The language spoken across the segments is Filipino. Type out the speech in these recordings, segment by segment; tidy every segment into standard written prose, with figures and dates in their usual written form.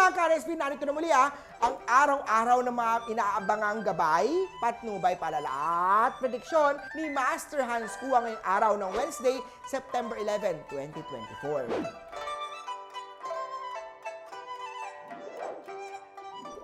mga ka-RSP, narito na muli ang araw-araw na mga inaabangang gabay, patnubay, palala at prediksyon ni Master Hans Kua ngayong araw ng Wednesday, September 11, 2024.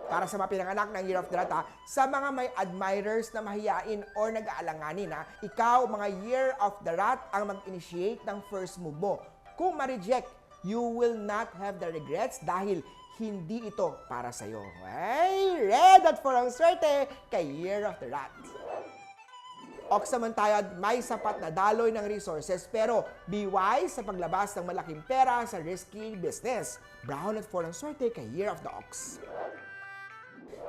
Para sa mga pinanganak ng Year of the Rat, sa mga may admirers na mahiyain or nag-aalanganin, ikaw, mga Year of the Rat, ang mag-initiate ng first move mo. Kung ma-reject, you will not have the regrets dahil hindi ito para sa'yo. Hey, red at for ang swerte kay Year of the Rat. Ox naman tayo, may sapat na daloy ng resources pero be wise sa paglabas ng malaking pera sa risky business. Brown at for ang swerte kay Year of the Ox.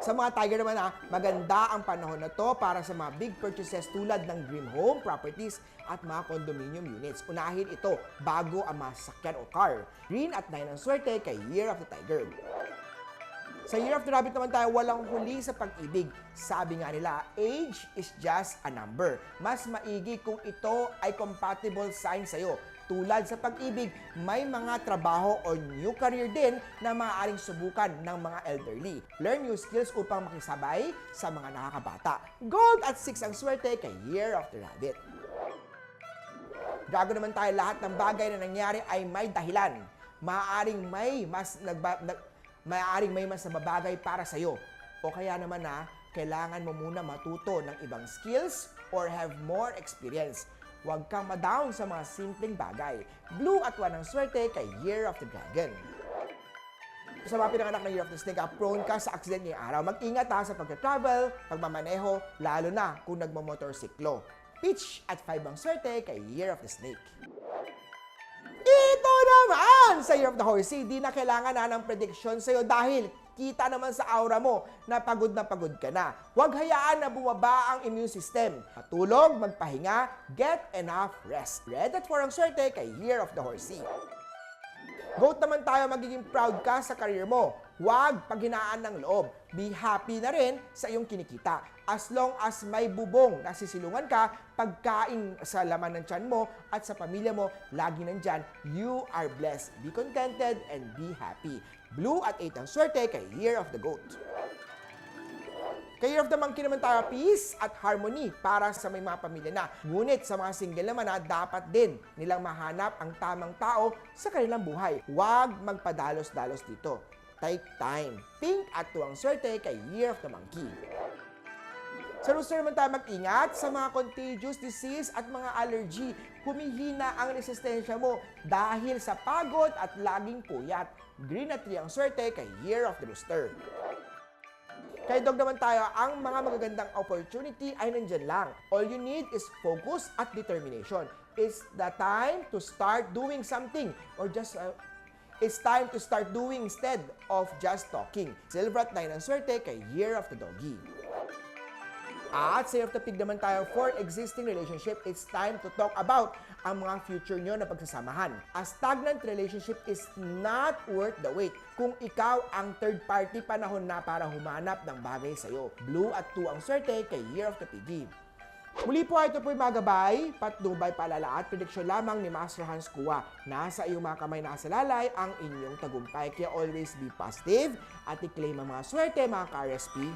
Sa mga Tiger naman, maganda ang panahon na to para sa mga big purchases tulad ng dream home, properties, at mga condominium units. Unahin ito bago ang masakyan o car. Green at 9 ang swerte kay Year of the Tiger. Sa Year of the Rabbit naman tayo, walang huli sa pag-ibig. Sabi nga nila, age is just a number. Mas maigi kung ito ay compatible sign sa'yo. Tulad sa pag-ibig, may mga trabaho o new career din na maaaring subukan ng mga elderly. Learn new skills upang makisabay sa mga nakakabata. Gold at 6 ang swerte kay Year of the Rabbit. Dragon naman tayo, lahat ng bagay na nangyari ay may dahilan. Maaaring may mas nababagay para sa'yo. O kaya naman kailangan mo muna matuto ng ibang skills or have more experience. Huwag kang ma-down sa mga simpleng bagay. Blue at 1 ang swerte kay Year of the Dragon. Sa mga pinanganak ng Year of the Snake, prone ka sa accident ngayong araw. Mag-ingat sa pagka-travel, pagmamaneho, lalo na kung nagmamotorsiklo. Peach at 5 ang swerte kay Year of the Snake. Ito naman sa Year of the Horsey, di na kailangan ng prediction sa'yo dahil kita naman sa aura mo na pagod ka na. Huwag hayaan na bumaba ang immune system. Matulog, magpahinga, get enough rest. Red at 4 ang swerte kay Year of the Horsey. Goat naman tayo, magiging proud ka sa career mo. Huwag paghinaan ng loob. Be happy na rin sa iyong kinikita. As long as may bubong na sisilungan ka, pagkain sa laman ng tiyan mo at sa pamilya mo, lagi nandyan, you are blessed. Be contented and be happy. Blue at 8 ang swerte kay Year of the Goat. Kay Year of the Monkey naman tayo, peace at harmony para sa may mga pamilya na. Ngunit sa mga single naman dapat din nilang mahanap ang tamang tao sa kanilang buhay. Huwag magpadalos-dalos dito. Take time. Pink at 2 ang swerte kay Year of the Monkey. Sa Rooster naman tayo, mag-ingat sa mga contagious disease at mga allergy. Humihina ang resistensya mo dahil sa pagod at laging puyat. Green at 3 ang swerte kay Year of the Rooster. Kay Dog naman tayo, ang mga magagandang opportunity ay nandyan lang. All you need is focus at determination. It's the time to start doing something or just it's time to start doing instead of just talking. Silver at 9 ang swerte kay Year of the Doggy. At sa Year of the Pig naman tayo, for existing relationship, it's time to talk about ang mga future nyo na pagsasamahan. A stagnant relationship is not worth the wait. Kung ikaw ang third party, panahon na para humanap ng bagay sa'yo. Blue at 2 ang swerte kay Year of the Piggy. Muli po, ito po yung mga gabay, patnubay, palala at prediksyon lamang ni Master Hans Kua. Nasa iyong mga kamay nakasalalay ang inyong tagumpay. Kaya always be positive at i-claim ang mga swerte, mga ka-RSP.